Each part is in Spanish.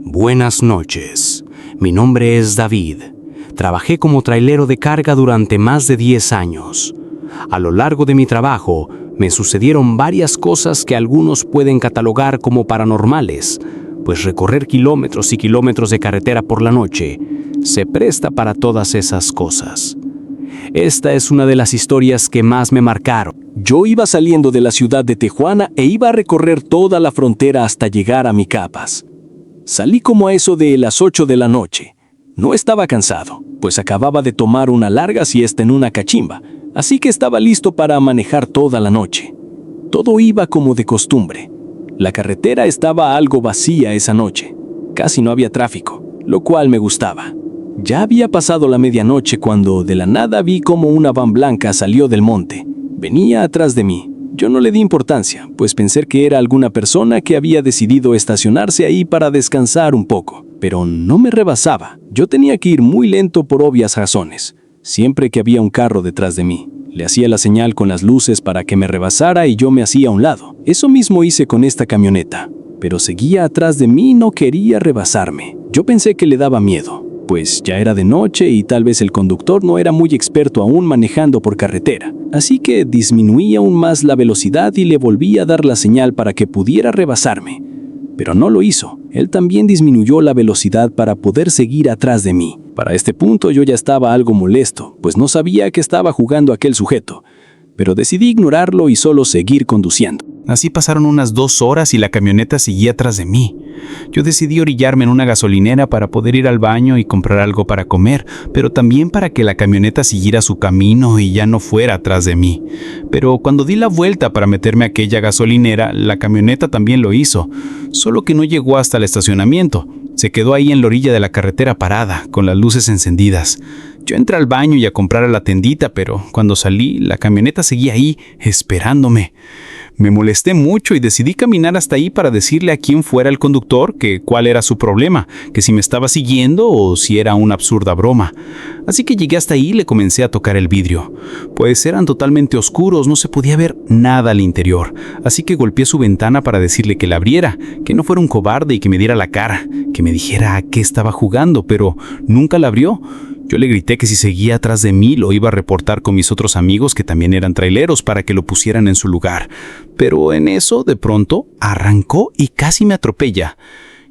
Buenas noches, mi nombre es David. Trabajé como trailero de carga durante más de 10 años. A lo largo de mi trabajo, me sucedieron varias cosas que algunos pueden catalogar como paranormales, pues recorrer kilómetros y kilómetros de carretera por la noche se presta para todas esas cosas. Esta es una de las historias que más me marcaron. Yo iba saliendo de la ciudad de Tijuana e iba a recorrer toda la frontera hasta llegar a Micapas. Salí como a eso de las 8 de la noche. No estaba cansado, pues acababa de tomar una larga siesta en una cachimba, así que estaba listo para manejar toda la noche. Todo iba como de costumbre. La carretera estaba algo vacía esa noche. Casi no había tráfico, lo cual me gustaba. Ya había pasado la medianoche cuando de la nada vi como una van blanca salió del monte. Venía atrás de mí. Yo no le di importancia, pues pensé que era alguna persona que había decidido estacionarse ahí para descansar un poco. Pero no me rebasaba. Yo tenía que ir muy lento por obvias razones. Siempre que había un carro detrás de mí, le hacía la señal con las luces para que me rebasara y yo me hacía a un lado. Eso mismo hice con esta camioneta. Pero seguía atrás de mí y no quería rebasarme. Yo pensé que le daba miedo, pues ya era de noche y tal vez el conductor no era muy experto aún manejando por carretera. Así que disminuí aún más la velocidad y le volví a dar la señal para que pudiera rebasarme. Pero no lo hizo. Él también disminuyó la velocidad para poder seguir atrás de mí. Para este punto yo ya estaba algo molesto, pues no sabía que estaba jugando aquel sujeto. Pero decidí ignorarlo y solo seguir conduciendo. Así pasaron unas 2 horas y la camioneta seguía atrás de mí. Yo decidí orillarme en una gasolinera para poder ir al baño y comprar algo para comer, pero también para que la camioneta siguiera su camino y ya no fuera atrás de mí. Pero cuando di la vuelta para meterme a aquella gasolinera, la camioneta también lo hizo, solo que no llegó hasta el estacionamiento. Se quedó ahí en la orilla de la carretera parada, con las luces encendidas. Yo entré al baño y a comprar a la tendita, pero cuando salí, la camioneta seguía ahí, esperándome. Me molesté mucho y decidí caminar hasta ahí para decirle a quién fuera el conductor que cuál era su problema, que si me estaba siguiendo o si era una absurda broma. Así que llegué hasta ahí y le comencé a tocar el vidrio. Pues eran totalmente oscuros, no se podía ver nada al interior. Así que golpeé su ventana para decirle que la abriera, que no fuera un cobarde y que me diera la cara, que me dijera a qué estaba jugando, pero nunca la abrió. Yo le grité que si seguía atrás de mí lo iba a reportar con mis otros amigos que también eran traileros para que lo pusieran en su lugar. Pero en eso, de pronto, arrancó y casi me atropella.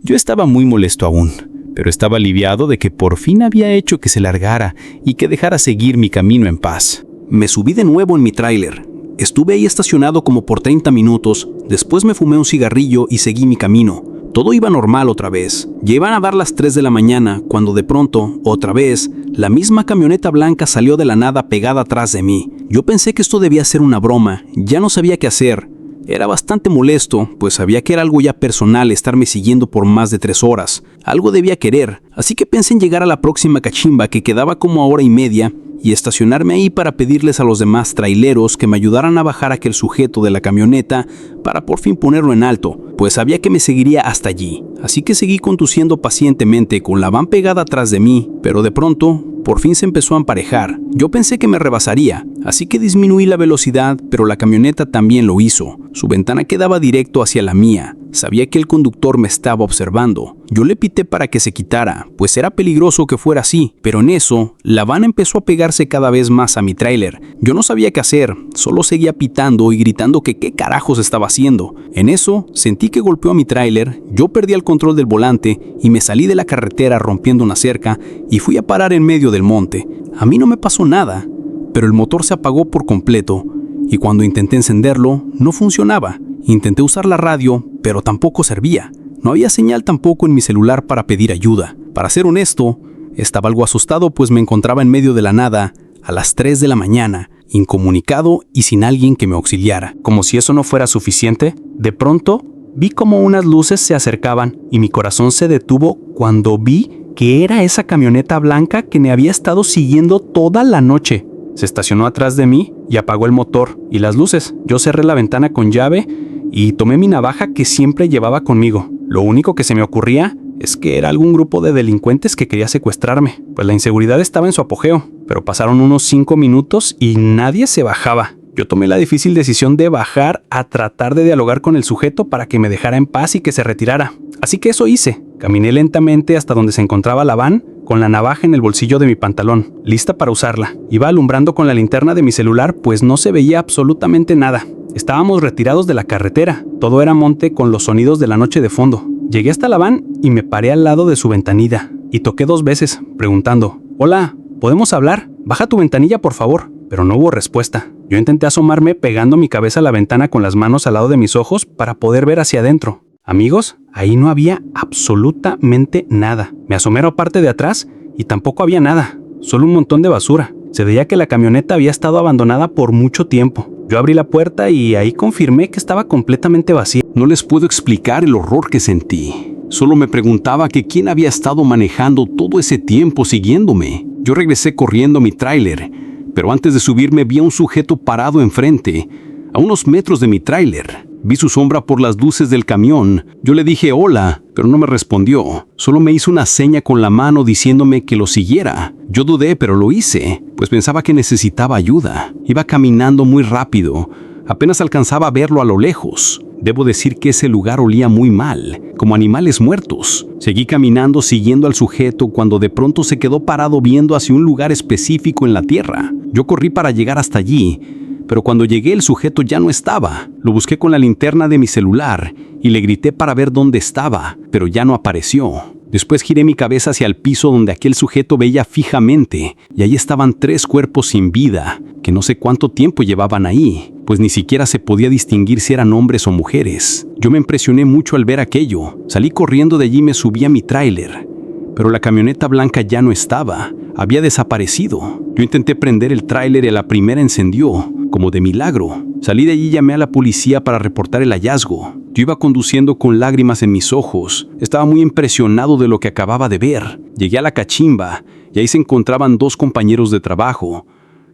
Yo estaba muy molesto aún, pero estaba aliviado de que por fin había hecho que se largara y que dejara seguir mi camino en paz. Me subí de nuevo en mi tráiler. Estuve ahí estacionado como por 30 minutos, después me fumé un cigarrillo y seguí mi camino. Todo iba normal otra vez. Ya iban a dar las 3 de la mañana cuando de pronto, otra vez, la misma camioneta blanca salió de la nada pegada atrás de mí. Yo pensé que esto debía ser una broma, ya no sabía qué hacer. Era bastante molesto, pues sabía que era algo ya personal estarme siguiendo por más de 3 horas. Algo debía querer, así que pensé en llegar a la próxima cachimba que quedaba como a 1:30 y estacionarme ahí para pedirles a los demás traileros que me ayudaran a bajar a aquel sujeto de la camioneta para por fin ponerlo en alto, pues sabía que me seguiría hasta allí. Así que seguí conduciendo pacientemente con la van pegada atrás de mí, pero de pronto, por fin se empezó a emparejar. Yo pensé que me rebasaría, así que disminuí la velocidad, pero la camioneta también lo hizo. Su ventana quedaba directo hacia la mía. Sabía que el conductor me estaba observando. Yo le pité para que se quitara, pues era peligroso que fuera así, pero en eso, la van empezó a pegarse cada vez más a mi tráiler. Yo no sabía qué hacer, solo seguía pitando y gritando que qué carajos estaba haciendo. En eso, sentí que golpeó a mi tráiler, yo perdí el control del volante y me salí de la carretera rompiendo una cerca y fui a parar en medio del monte. A mí no me pasó nada, pero el motor se apagó por completo y cuando intenté encenderlo, no funcionaba. Intenté usar la radio, pero tampoco servía. No había señal tampoco en mi celular para pedir ayuda. Para ser honesto, estaba algo asustado pues me encontraba en medio de la nada a las 3 de la mañana, incomunicado y sin alguien que me auxiliara. Como si eso no fuera suficiente, de pronto vi como unas luces se acercaban y mi corazón se detuvo cuando vi que era esa camioneta blanca que me había estado siguiendo toda la noche. Se estacionó atrás de mí y apagó el motor y las luces. Yo cerré la ventana con llave y tomé mi navaja que siempre llevaba conmigo. Lo único que se me ocurría es que era algún grupo de delincuentes que quería secuestrarme, pues la inseguridad estaba en su apogeo. Pero pasaron unos 5 minutos y nadie se bajaba. Yo tomé la difícil decisión de bajar a tratar de dialogar con el sujeto para que me dejara en paz y que se retirara. Así que eso hice. Caminé lentamente hasta donde se encontraba la van, con la navaja en el bolsillo de mi pantalón, lista para usarla. Iba alumbrando con la linterna de mi celular, pues no se veía absolutamente nada. Estábamos retirados de la carretera, todo era monte con los sonidos de la noche de fondo. Llegué hasta la van y me paré al lado de su ventanilla, y toqué 2 veces, preguntando: «Hola, ¿podemos hablar? Baja tu ventanilla, por favor». Pero no hubo respuesta. Yo intenté asomarme pegando mi cabeza a la ventana con las manos al lado de mis ojos para poder ver hacia adentro. Amigos, ahí no había absolutamente nada. Me asomé a la parte de atrás y tampoco había nada, solo un montón de basura. Se veía que la camioneta había estado abandonada por mucho tiempo. Yo abrí la puerta y ahí confirmé que estaba completamente vacía. No les puedo explicar el horror que sentí. Solo me preguntaba que quién había estado manejando todo ese tiempo siguiéndome. Yo regresé corriendo a mi tráiler, pero antes de subirme vi a un sujeto parado enfrente, a unos metros de mi tráiler. Vi su sombra por las luces del camión. Yo le dije hola, pero no me respondió. Solo me hizo una seña con la mano diciéndome que lo siguiera. Yo dudé, pero lo hice, pues pensaba que necesitaba ayuda. Iba caminando muy rápido. Apenas alcanzaba a verlo a lo lejos. Debo decir que ese lugar olía muy mal, como animales muertos. Seguí caminando siguiendo al sujeto cuando de pronto se quedó parado viendo hacia un lugar específico en la tierra. Yo corrí para llegar hasta allí, pero cuando llegué el sujeto ya no estaba. Lo busqué con la linterna de mi celular y le grité para ver dónde estaba, pero ya no apareció. Después giré mi cabeza hacia el piso donde aquel sujeto veía fijamente, y ahí estaban 3 cuerpos sin vida, que no sé cuánto tiempo llevaban ahí, pues ni siquiera se podía distinguir si eran hombres o mujeres. Yo me impresioné mucho al ver aquello. Salí corriendo de allí y me subí a mi tráiler, pero la camioneta blanca ya no estaba, había desaparecido. Yo intenté prender el tráiler y a la primera encendió, como de milagro. Salí de allí y llamé a la policía para reportar el hallazgo. Yo iba conduciendo con lágrimas en mis ojos. Estaba muy impresionado de lo que acababa de ver. Llegué a la cachimba y ahí se encontraban 2 compañeros de trabajo,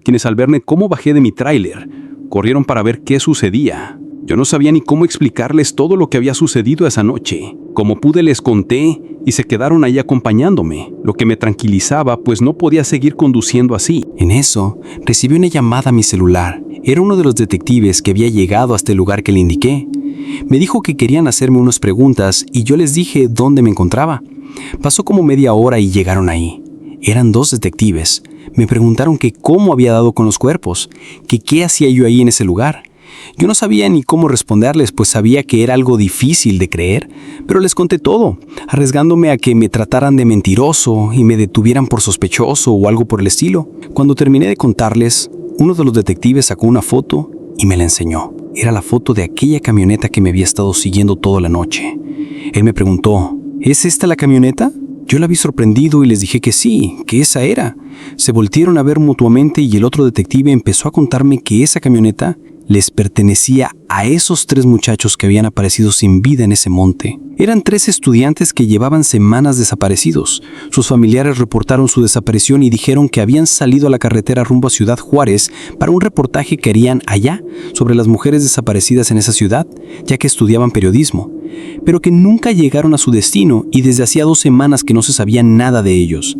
quienes al verme cómo bajé de mi tráiler, corrieron para ver qué sucedía. Yo no sabía ni cómo explicarles todo lo que había sucedido esa noche. Como pude les conté y se quedaron ahí acompañándome, lo que me tranquilizaba, pues no podía seguir conduciendo así. En eso, recibí una llamada a mi celular. Era uno de los detectives que había llegado hasta el lugar que le indiqué. Me dijo que querían hacerme unas preguntas y yo les dije dónde me encontraba. Pasó como media hora y llegaron ahí. Eran 2 detectives. Me preguntaron que cómo había dado con los cuerpos, que qué hacía yo ahí en ese lugar. Yo no sabía ni cómo responderles, pues sabía que era algo difícil de creer, pero les conté todo, arriesgándome a que me trataran de mentiroso y me detuvieran por sospechoso o algo por el estilo. Cuando terminé de contarles, uno de los detectives sacó una foto y me la enseñó. Era la foto de aquella camioneta que me había estado siguiendo toda la noche. Él me preguntó: ¿es esta la camioneta? Yo la vi sorprendido y les dije que sí, que esa era. Se voltearon a ver mutuamente y el otro detective empezó a contarme que esa camioneta les pertenecía a esos 3 muchachos que habían aparecido sin vida en ese monte. Eran 3 estudiantes que llevaban semanas desaparecidos. Sus familiares reportaron su desaparición y dijeron que habían salido a la carretera rumbo a Ciudad Juárez para un reportaje que harían allá sobre las mujeres desaparecidas en esa ciudad, ya que estudiaban periodismo, pero que nunca llegaron a su destino y desde hacía 2 semanas que no se sabía nada de ellos.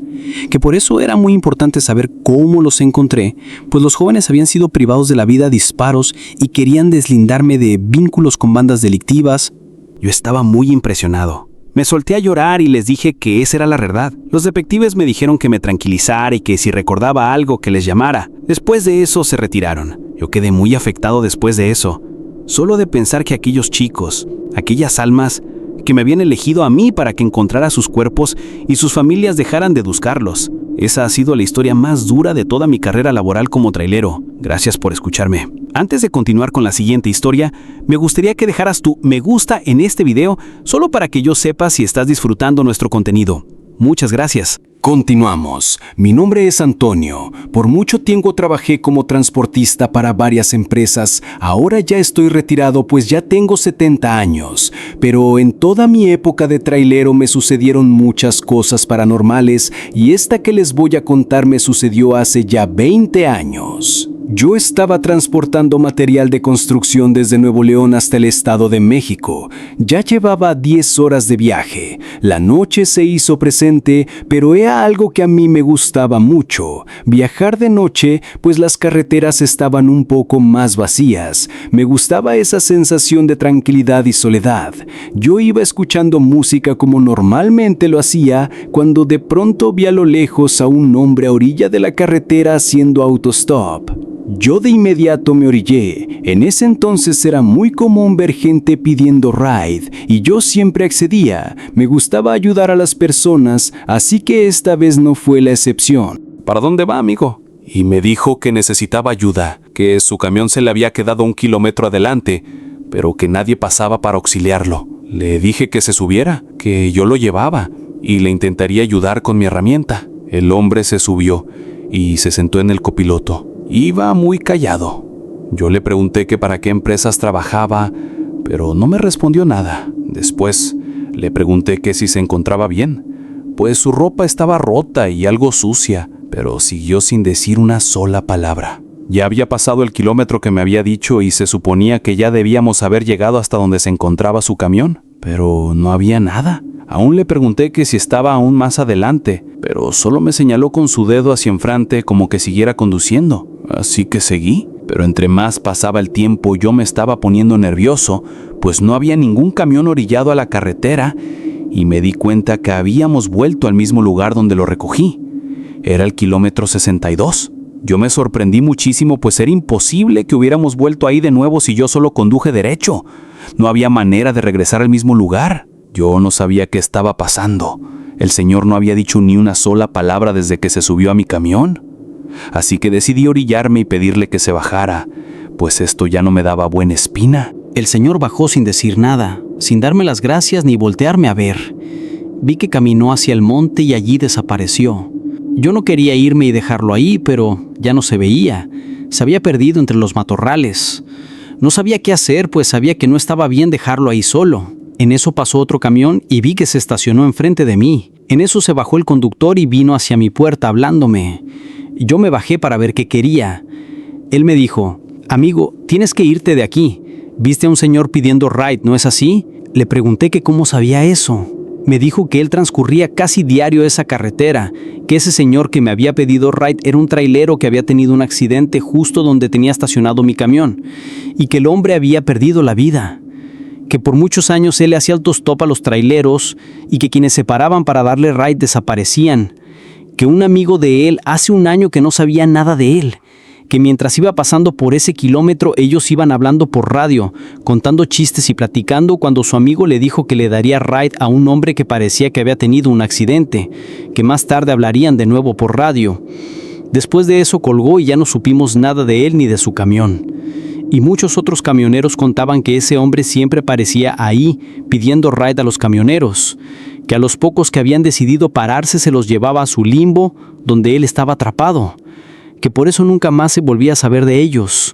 Que por eso era muy importante saber cómo los encontré, pues los jóvenes habían sido privados de la vida a disparos y querían deslindarme de vínculos con bandas delictivas. Yo estaba muy impresionado. Me solté a llorar y les dije que esa era la verdad. Los detectives me dijeron que me tranquilizara y que si recordaba algo que les llamara. Después de eso se retiraron. Yo quedé muy afectado después de eso. Solo de pensar que aquellos chicos, aquellas almas que me habían elegido a mí para que encontrara sus cuerpos y sus familias dejaran de buscarlos. Esa ha sido la historia más dura de toda mi carrera laboral como trailero. Gracias por escucharme. Antes de continuar con la siguiente historia, me gustaría que dejaras tu me gusta en este video solo para que yo sepa si estás disfrutando nuestro contenido. Muchas gracias. Continuamos. Mi nombre es Antonio. Por mucho tiempo trabajé como transportista para varias empresas. Ahora ya estoy retirado pues ya tengo 70 años. Pero en toda mi época de trailero me sucedieron muchas cosas paranormales y esta que les voy a contar me sucedió hace ya 20 años. Yo estaba transportando material de construcción desde Nuevo León hasta el Estado de México. Ya llevaba 10 horas de viaje. La noche se hizo presente, pero era algo que a mí me gustaba mucho. Viajar de noche, pues las carreteras estaban un poco más vacías. Me gustaba esa sensación de tranquilidad y soledad. Yo iba escuchando música como normalmente lo hacía, cuando de pronto vi a lo lejos a un hombre a orilla de la carretera haciendo autostop. Yo de inmediato me orillé. En ese entonces era muy común ver gente pidiendo ride y yo siempre accedía. Me gustaba ayudar a las personas, así que esta vez no fue la excepción. ¿Para dónde va, amigo? Y me dijo que necesitaba ayuda, que su camión se le había quedado 1 kilómetro adelante, pero que nadie pasaba para auxiliarlo. Le dije que se subiera, que yo lo llevaba y le intentaría ayudar con mi herramienta. El hombre se subió y se sentó en el copiloto. Iba muy callado. Yo le pregunté que para qué empresas trabajaba, pero no me respondió nada. Después le pregunté que si se encontraba bien, pues su ropa estaba rota y algo sucia, pero siguió sin decir una sola palabra. Ya había pasado el kilómetro que me había dicho y se suponía que ya debíamos haber llegado hasta donde se encontraba su camión, pero no había nada. Aún le pregunté que si estaba aún más adelante, pero solo me señaló con su dedo hacia enfrente como que siguiera conduciendo. Así que seguí, pero entre más pasaba el tiempo yo me estaba poniendo nervioso, pues no había ningún camión orillado a la carretera y me di cuenta que habíamos vuelto al mismo lugar donde lo recogí. Era el kilómetro 62. Yo me sorprendí muchísimo, pues era imposible que hubiéramos vuelto ahí de nuevo si yo solo conduje derecho. No había manera de regresar al mismo lugar. Yo no sabía qué estaba pasando. El señor no había dicho ni una sola palabra desde que se subió a mi camión. Así que decidí orillarme y pedirle que se bajara, pues esto ya no me daba buena espina. El señor bajó sin decir nada, sin darme las gracias ni voltearme a ver. Vi que caminó hacia el monte y allí desapareció. Yo no quería irme y dejarlo ahí, pero ya no se veía. Se había perdido entre los matorrales. No sabía qué hacer, pues sabía que no estaba bien dejarlo ahí solo. En eso pasó otro camión y vi que se estacionó enfrente de mí. En eso se bajó el conductor y vino hacia mi puerta hablándome. Yo me bajé para ver qué quería. Él me dijo: amigo, tienes que irte de aquí. ¿Viste a un señor pidiendo ride, no es así? Le pregunté que cómo sabía eso. Me dijo que él transcurría casi diario esa carretera, que ese señor que me había pedido ride era un trailero que había tenido un accidente justo donde tenía estacionado mi camión, y que el hombre había perdido la vida. Que por muchos años él le hacía autostop a los traileros y que quienes se paraban para darle ride desaparecían. Que un amigo de él hace 1 año que no sabía nada de él, que mientras iba pasando por ese kilómetro ellos iban hablando por radio, contando chistes y platicando cuando su amigo le dijo que le daría ride a un hombre que parecía que había tenido un accidente, que más tarde hablarían de nuevo por radio. Después de eso colgó y ya no supimos nada de él ni de su camión. Y muchos otros camioneros contaban que ese hombre siempre aparecía ahí pidiendo ride a los camioneros, que a los pocos que habían decidido pararse se los llevaba a su limbo donde él estaba atrapado, que por eso nunca más se volvía a saber de ellos.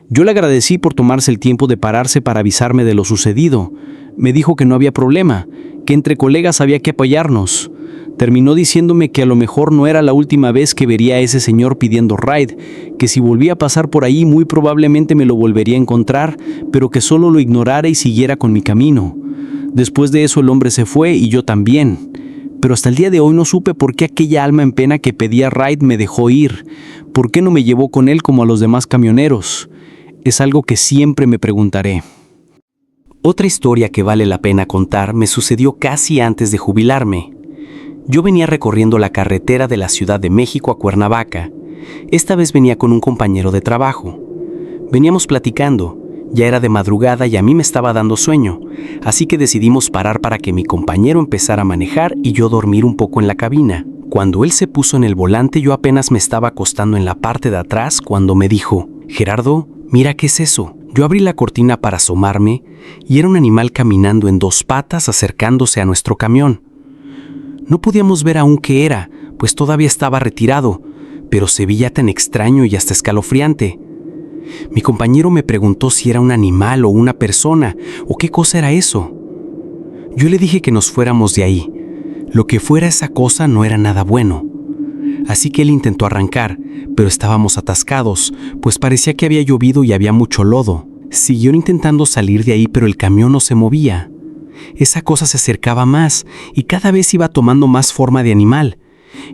Yo le agradecí por tomarse el tiempo de pararse para avisarme de lo sucedido. Me dijo que no había problema, que entre colegas había que apoyarnos. Terminó diciéndome que a lo mejor no era la última vez que vería a ese señor pidiendo ride, que si volvía a pasar por ahí muy probablemente me lo volvería a encontrar, pero que solo lo ignorara y siguiera con mi camino. Después de eso el hombre se fue y yo también. Pero hasta el día de hoy no supe por qué aquella alma en pena que pedía ride me dejó ir. ¿Por qué no me llevó con él como a los demás camioneros? Es algo que siempre me preguntaré. Otra historia que vale la pena contar me sucedió casi antes de jubilarme. Yo venía recorriendo la carretera de la Ciudad de México a Cuernavaca. Esta vez venía con un compañero de trabajo. Veníamos platicando. Ya era de madrugada y a mí me estaba dando sueño, así que decidimos parar para que mi compañero empezara a manejar y yo dormir un poco en la cabina. Cuando él se puso en el volante, yo apenas me estaba acostando en la parte de atrás cuando me dijo: Gerardo, mira qué es eso. Yo abrí la cortina para asomarme y era un animal caminando en 2 patas acercándose a nuestro camión. No podíamos ver aún qué era, pues todavía estaba retirado, pero se veía tan extraño y hasta escalofriante. Mi compañero me preguntó si era un animal o una persona, o qué cosa era eso. Yo le dije que nos fuéramos de ahí. Lo que fuera esa cosa no era nada bueno. así que él intentó arrancar, pero estábamos atascados, pues parecía que había llovido y había mucho lodo. Siguieron intentando salir de ahí, pero el camión no se movía. Esa cosa se acercaba más y cada vez iba tomando más forma de animal.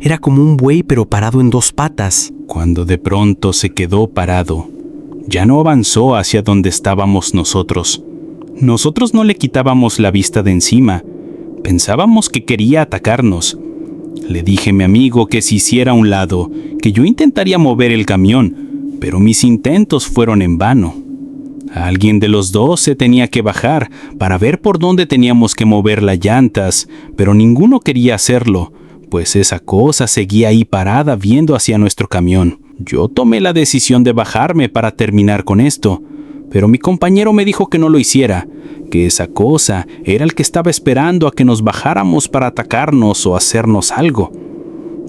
Era como un buey, pero parado en dos patas. Cuando de pronto se quedó parado, ya no avanzó hacia donde estábamos nosotros. Nosotros no le quitábamos la vista de encima. Pensábamos que quería atacarnos. Le dije a mi amigo que se hiciera a un lado, que yo intentaría mover el camión, pero mis intentos fueron en vano. Alguien de los dos se tenía que bajar para ver por dónde teníamos que mover las llantas, pero ninguno quería hacerlo, pues esa cosa seguía ahí parada viendo hacia nuestro camión. Yo tomé la decisión de bajarme para terminar con esto, pero mi compañero me dijo que no lo hiciera, que esa cosa era el que estaba esperando a que nos bajáramos para atacarnos o hacernos algo.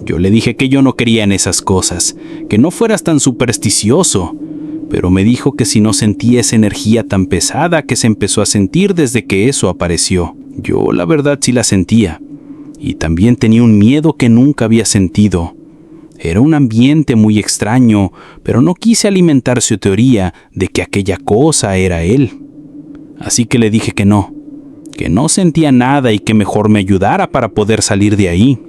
Yo le dije que yo no creía en esas cosas, que no fueras tan supersticioso, pero me dijo que si no sentía esa energía tan pesada que se empezó a sentir desde que eso apareció. Yo la verdad sí la sentía, y también tenía un miedo que nunca había sentido. Era un ambiente muy extraño, pero no quise alimentar su teoría de que aquella cosa era él. Así que le dije que no sentía nada y que mejor me ayudara para poder salir de ahí.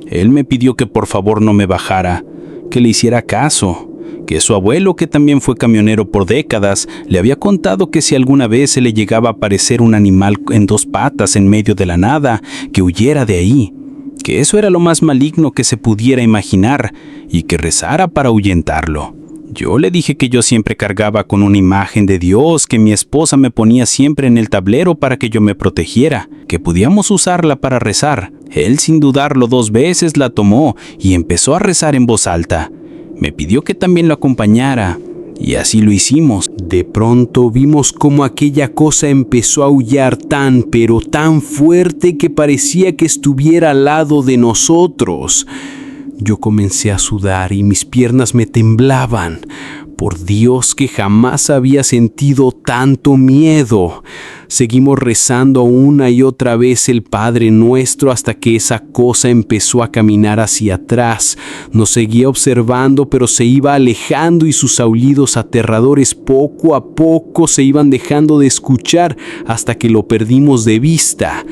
Él me pidió que por favor no me bajara, que le hiciera caso, que su abuelo, que también fue camionero por décadas, le había contado que si alguna vez se le llegaba a aparecer un animal en dos patas en medio de la nada, que huyera de ahí, que eso era lo más maligno que se pudiera imaginar y que rezara para ahuyentarlo. Yo le dije que yo siempre cargaba con una imagen de Dios que mi esposa me ponía siempre en el tablero para que yo me protegiera, que podíamos usarla para rezar. Él, sin dudarlo 2 veces, la tomó y empezó a rezar en voz alta. Me pidió que también lo acompañara, y así lo hicimos. De pronto vimos cómo aquella cosa empezó a aullar tan, pero tan fuerte que parecía que estuviera al lado de nosotros. Yo comencé a sudar y mis piernas me temblaban. Por Dios que jamás había sentido tanto miedo. Seguimos rezando una y otra vez el Padre Nuestro hasta que esa cosa empezó a caminar hacia atrás. Nos seguía observando, pero se iba alejando y sus aullidos aterradores poco a poco se iban dejando de escuchar hasta que lo perdimos de vista.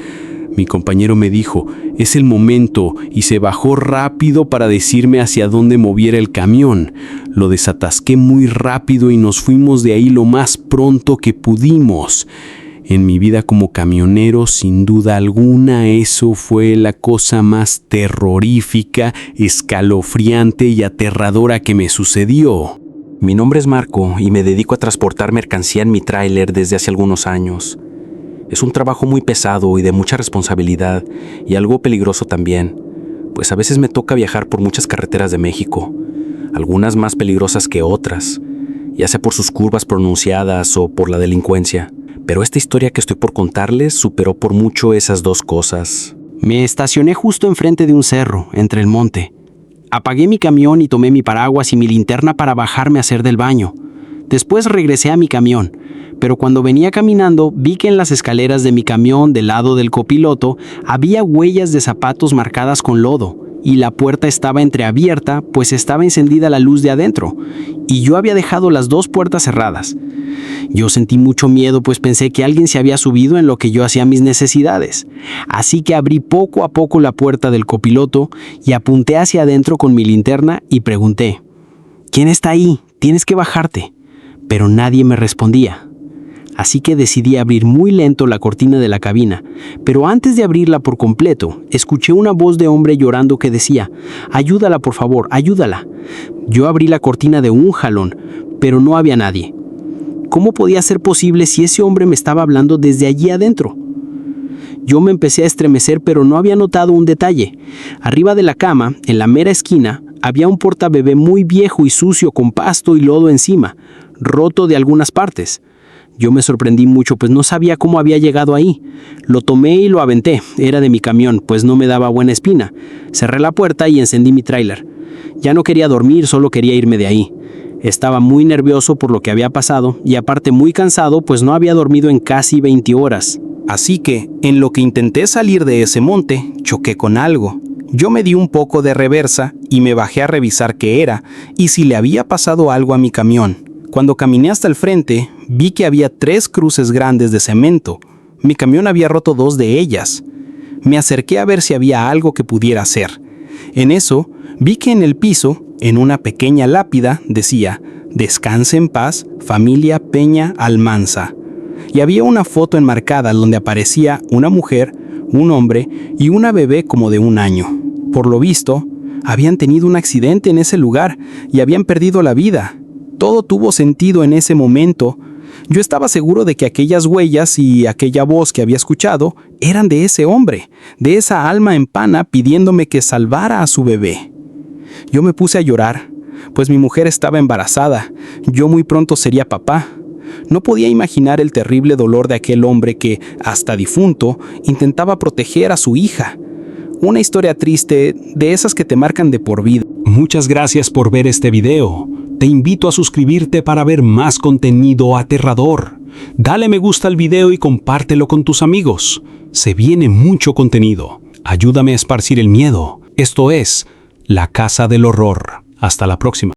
Mi compañero me dijo, es el momento, y se bajó rápido para decirme hacia dónde moviera el camión. Lo desatasqué muy rápido y nos fuimos de ahí lo más pronto que pudimos. En mi vida como camionero, sin duda alguna, eso fue la cosa más terrorífica, escalofriante y aterradora que me sucedió. Mi nombre es Marco y me dedico a transportar mercancía en mi tráiler desde hace algunos años. Es un trabajo muy pesado y de mucha responsabilidad y algo peligroso también, pues a veces me toca viajar por muchas carreteras de México, algunas más peligrosas que otras, ya sea por sus curvas pronunciadas o por la delincuencia. Pero esta historia que estoy por contarles superó por mucho esas dos cosas. Me estacioné justo enfrente de un cerro, entre el monte. Apagué mi camión y tomé mi paraguas y mi linterna para bajarme a hacer del baño. Después regresé a mi camión, pero cuando venía caminando vi que en las escaleras de mi camión del lado del copiloto había huellas de zapatos marcadas con lodo y la puerta estaba entreabierta, pues estaba encendida la luz de adentro y yo había dejado las 2 puertas cerradas. Yo sentí mucho miedo, pues pensé que alguien se había subido en lo que yo hacía mis necesidades. Así que abrí poco a poco la puerta del copiloto y apunté hacia adentro con mi linterna y pregunté, ¿quién está ahí? Tienes que bajarte. Pero nadie me respondía. Así que decidí abrir muy lento la cortina de la cabina, pero antes de abrirla por completo, escuché una voz de hombre llorando que decía, «Ayúdala, por favor, ayúdala». Yo abrí la cortina de un jalón, pero no había nadie. ¿Cómo podía ser posible si ese hombre me estaba hablando desde allí adentro? Yo me empecé a estremecer, pero no había notado un detalle. Arriba de la cama, en la mera esquina, había un portabebé muy viejo y sucio con pasto y lodo encima, roto de algunas partes. Yo me sorprendí mucho, pues no sabía cómo había llegado ahí. Lo tomé y lo aventé. Era de mi camión, pues no me daba buena espina. Cerré la puerta y encendí mi tráiler. Ya no quería dormir, solo quería irme de ahí. Estaba muy nervioso por lo que había pasado y aparte muy cansado, pues no había dormido en casi 20 horas. Así que, en lo que intenté salir de ese monte, choqué con algo. Yo me di un poco de reversa y me bajé a revisar qué era y si le había pasado algo a mi camión. Cuando caminé hasta el frente, vi que había 3 cruces grandes de cemento. Mi camión había roto 2 de ellas. Me acerqué a ver si había algo que pudiera hacer. En eso, vi que en el piso, en una pequeña lápida, decía: «Descanse en paz, familia Peña Almanza». Y había una foto enmarcada donde aparecía una mujer, un hombre y una bebé como de 1 año. Por lo visto, habían tenido un accidente en ese lugar y habían perdido la vida. Todo tuvo sentido en ese momento. Yo estaba seguro de que aquellas huellas y aquella voz que había escuchado eran de ese hombre, de esa alma en pana pidiéndome que salvara a su bebé. Yo me puse a llorar, pues mi mujer estaba embarazada. Yo muy pronto sería papá. No podía imaginar el terrible dolor de aquel hombre que, hasta difunto, intentaba proteger a su hija. Una historia triste, de esas que te marcan de por vida. Muchas gracias por ver este video. Te invito a suscribirte para ver más contenido aterrador. Dale me gusta al video y compártelo con tus amigos. Se viene mucho contenido. Ayúdame a esparcir el miedo. Esto es La Casa del Horror. Hasta la próxima.